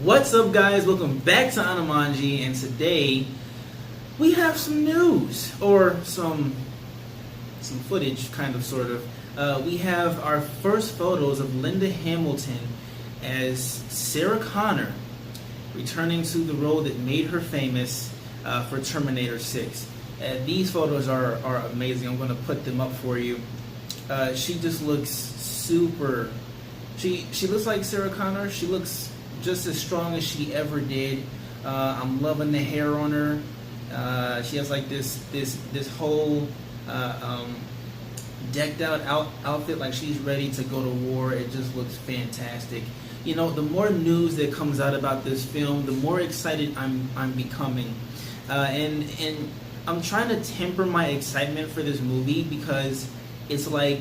What's up, guys? Welcome back to Anamanji, and today we have some news, or some footage, kind of, sort of. We have our first photos of Linda Hamilton as Sarah Connor, returning to the role that made her famous for Terminator 6. These photos are amazing. I'm going to put them up for you. She just looks super... She looks like Sarah Connor. She looks just as strong as she ever did. I'm loving the hair on her. She has like this whole decked out outfit, like she's ready to go to war. It just looks fantastic. You know, the more news that comes out about this film, the more excited I'm becoming. And I'm trying to temper my excitement for this movie, because it's like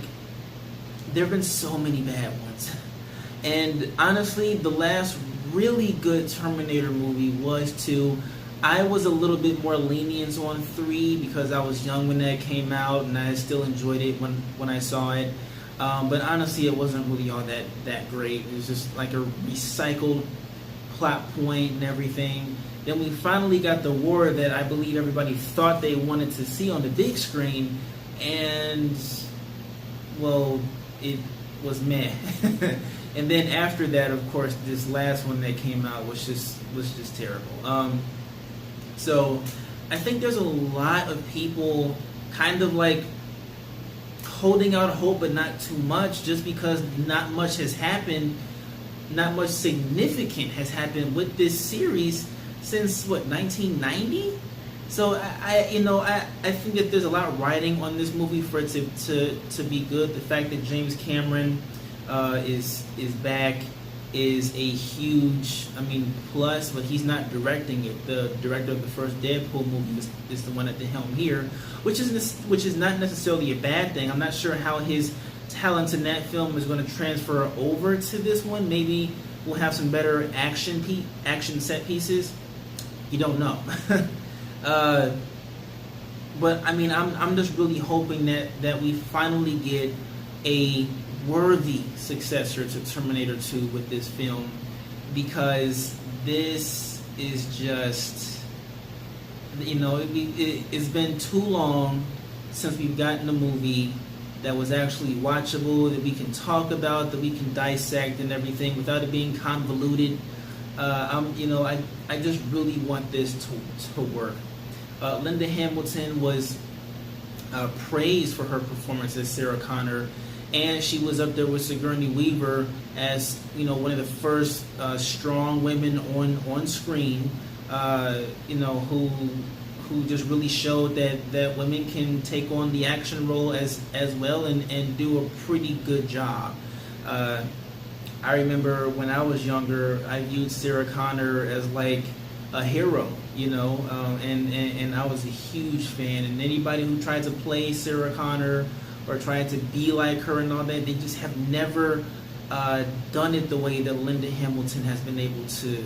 there have been so many bad ones. And honestly, the last really good Terminator movie was 2. I was a little bit more lenient on 3 because I was young when that came out, and I still enjoyed it when I saw it. But honestly, it wasn't really all that great. It was just like a recycled plot point and everything. Then we finally got the war that I believe everybody thought they wanted to see on the big screen, and well, it was meh. And then after that, of course, this last one that came out was just terrible. So I think there's a lot of people kind of like holding out hope, but not too much, just because not much has happened, not much significant has happened with this series since, what, 1990? So I think that there's a lot riding on this movie for it to be good. The fact that James Cameron is back is a huge, plus, but he's not directing it. The director of the first Deadpool movie is the one at the helm here, which is not necessarily a bad thing. I'm not sure how his talent in that film is going to transfer over to this one. Maybe we'll have some better action set pieces. You don't know. But I'm just really hoping that we finally get a worthy successor to Terminator 2 with this film, because this is just, it's been too long since we've gotten a movie that was actually watchable, that we can talk about, that we can dissect and everything without it being convoluted. I just really want this to work. Linda Hamilton was praised for her performance as Sarah Connor, and she was up there with Sigourney Weaver as one of the first strong women on screen. Who just really showed that women can take on the action role as well and do a pretty good job. I remember when I was younger, I viewed Sarah Connor as like a hero, and I was a huge fan. And anybody who tried to play Sarah Connor or tried to be like her and all that, they just have never done it the way that Linda Hamilton has been able to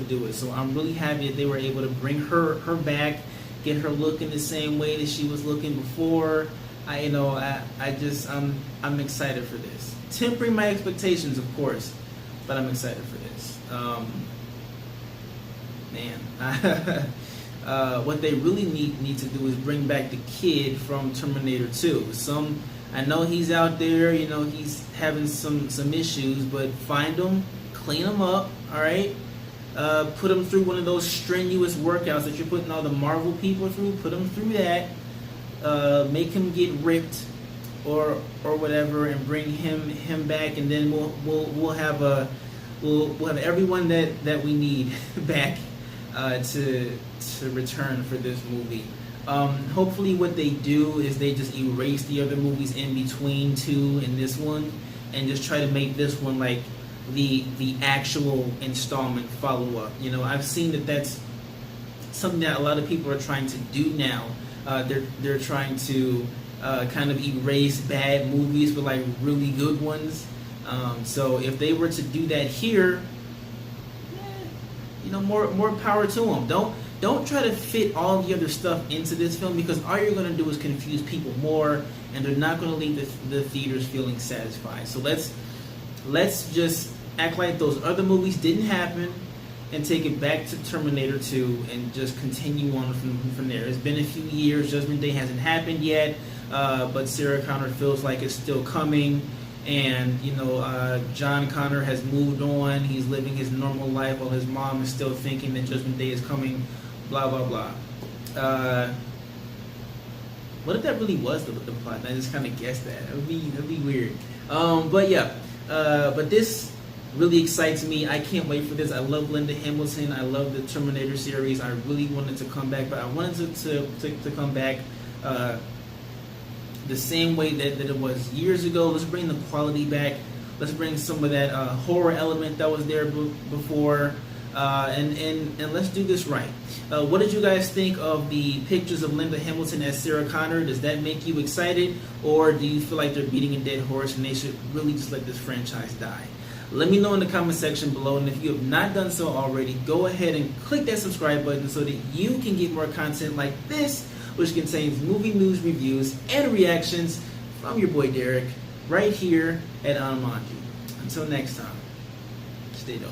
do it. So I'm really happy that they were able to bring her back, get her looking the same way that she was looking before. I'm excited for this. Tempering my expectations, of course, but I'm excited for this. What they really need to do is bring back the kid from Terminator 2. I know he's out there, he's having some issues, but find him, clean him up, all right? Put him through one of those strenuous workouts that you're putting all the Marvel people through. Put him through that. Make him get ripped or whatever, and bring him back, and then we'll have everyone that we need back to return for this movie. Hopefully what they do is they just erase the other movies in between 2 and this one, and just try to make this one like the actual installment follow-up. I've seen that that's something that a lot of people are trying to do now. They're trying to kind of erase bad movies with like really good ones. So if they were to do that here, more power to them. Don't try to fit all the other stuff into this film, because all you're going to do is confuse people more, and they're not going to leave the theaters feeling satisfied. So let's just act like those other movies didn't happen and take it back to Terminator 2 and just continue on from there. It's been a few years. Judgment Day hasn't happened yet, but Sarah Connor feels like it's still coming. And, John Connor has moved on. He's living his normal life while his mom is still thinking that Judgment Day is coming, blah, blah, blah. What if that really was the plot? I just kind of guessed that. That'd be weird. But this really excites me. I can't wait for this. I love Linda Hamilton. I love the Terminator series. I really wanted to come back, but I wanted to come back the same way that it was years ago. Let's bring the quality back. Let's bring some of that horror element that was there before, and let's do this right. What did you guys think of the pictures of Linda Hamilton as Sarah Connor? Does that make you excited, or do you feel like they're beating a dead horse and they should really just let this franchise die? Let me know in the comment section below, and if you have not done so already, go ahead and click that subscribe button so that you can get more content like this, which contains movie news, reviews, and reactions from your boy Derek, right here at Anmanji. Until next time, stay dope.